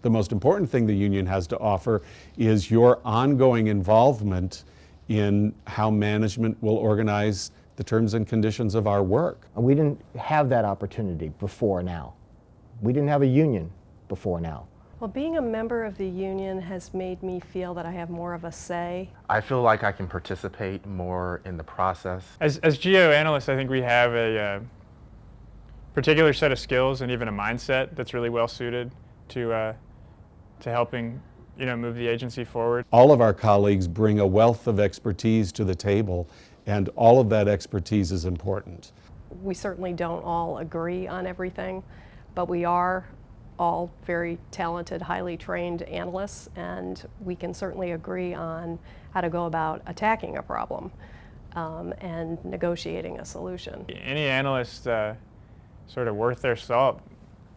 The most important thing the union has to offer is your ongoing involvement in how management will organize the terms and conditions of our work. We didn't have that opportunity before now. We didn't have a union before now. Well, being a member of the union has made me feel that I have more of a say. I feel like I can participate more in the process. As GAO analysts, I think we have a particular set of skills and even a mindset that's really well suited to helping move the agency forward. All of our colleagues bring a wealth of expertise to the table, and all of that expertise is important. We certainly don't all agree on everything, but we are all very talented, highly trained analysts, and we can certainly agree on how to go about attacking a problem and negotiating a solution. Any analyst sort of worth their salt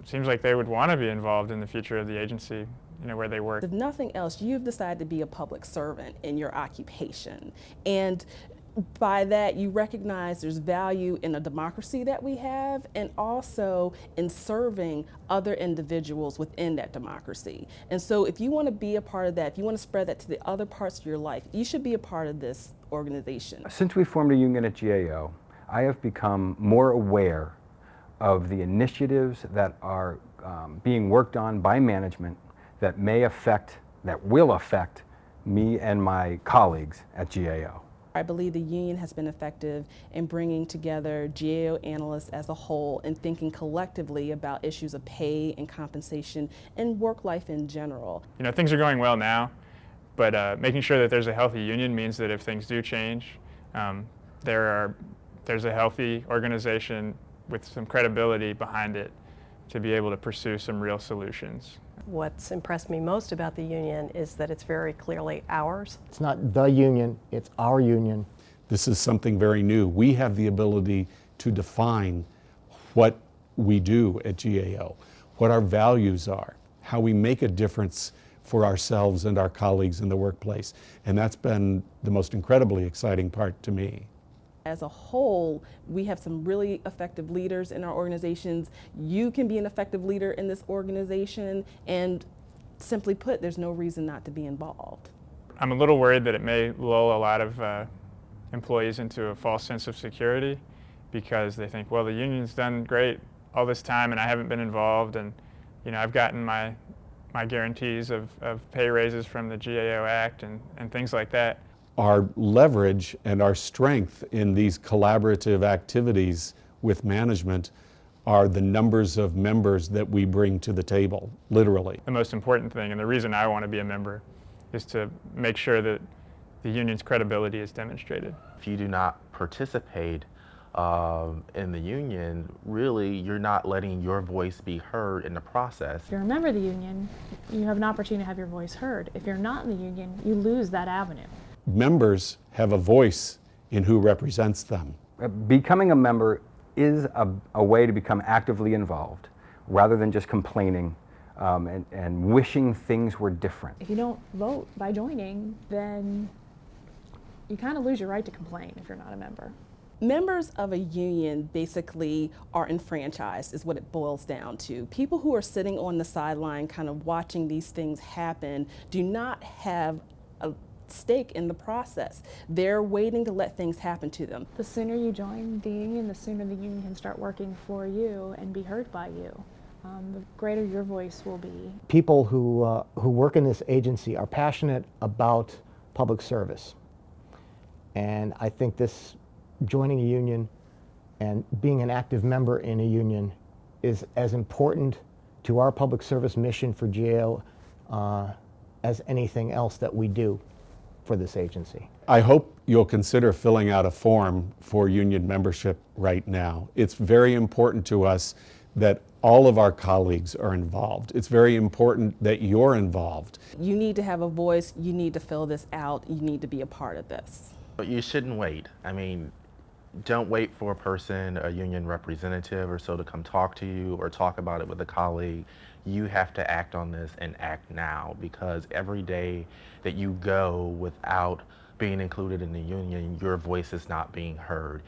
seems like they would want to be involved in the future of the agency, where they work. If nothing else, you've decided to be a public servant in your occupation. And by that, you recognize there's value in the democracy that we have, and also in serving other individuals within that democracy. And so if you want to be a part of that, if you want to spread that to the other parts of your life, you should be a part of this organization. Since we formed a union at GAO, I have become more aware of the initiatives that are being worked on by management that will affect me and my colleagues at GAO. I believe the union has been effective in bringing together GAO analysts as a whole and thinking collectively about issues of pay and compensation and work life in general. Things are going well now, but making sure that there's a healthy union means that if things do change, there's a healthy organization with some credibility behind it to be able to pursue some real solutions. What's impressed me most about the union is that it's very clearly ours. It's not the union, it's our union. This is something very new. We have the ability to define what we do at GAO, what our values are, how we make a difference for ourselves and our colleagues in the workplace. And that's been the most incredibly exciting part to me. As a whole, we have some really effective leaders in our organizations. You can be an effective leader in this organization, and simply put, there's no reason not to be involved. I'm a little worried that it may lull a lot of employees into a false sense of security because they think, well, the union's done great all this time and I haven't been involved, and I've gotten my guarantees of pay raises from the GAO Act and things like that. Our leverage and our strength in these collaborative activities with management are the numbers of members that we bring to the table, literally. The most important thing, and the reason I want to be a member, is to make sure that the union's credibility is demonstrated. If you do not participate in the union, really you're not letting your voice be heard in the process. If you're a member of the union, you have an opportunity to have your voice heard. If you're not in the union, you lose that avenue. Members have a voice in who represents them. Becoming a member is a way to become actively involved rather than just complaining and wishing things were different. If you don't vote by joining, then you kind of lose your right to complain if you're not a member. Members of a union basically are enfranchised, is what it boils down to. People who are sitting on the sideline kind of watching these things happen do not have a stake in the process. They're waiting to let things happen to them. The sooner you join the union, the sooner the union can start working for you and be heard by you. The greater your voice will be. People who work in this agency are passionate about public service. And I think this joining a union and being an active member in a union is as important to our public service mission for GAO as anything else that we do for this agency. I hope you'll consider filling out a form for union membership right now. It's very important to us that all of our colleagues are involved. It's very important that you're involved. You need to have a voice, you need to fill this out, you need to be a part of this. But you shouldn't wait. I mean, don't wait for a person, a union representative or so, to come talk to you or talk about it with a colleague. You have to act on this and act now, because every day that you go without being included in the union, your voice is not being heard.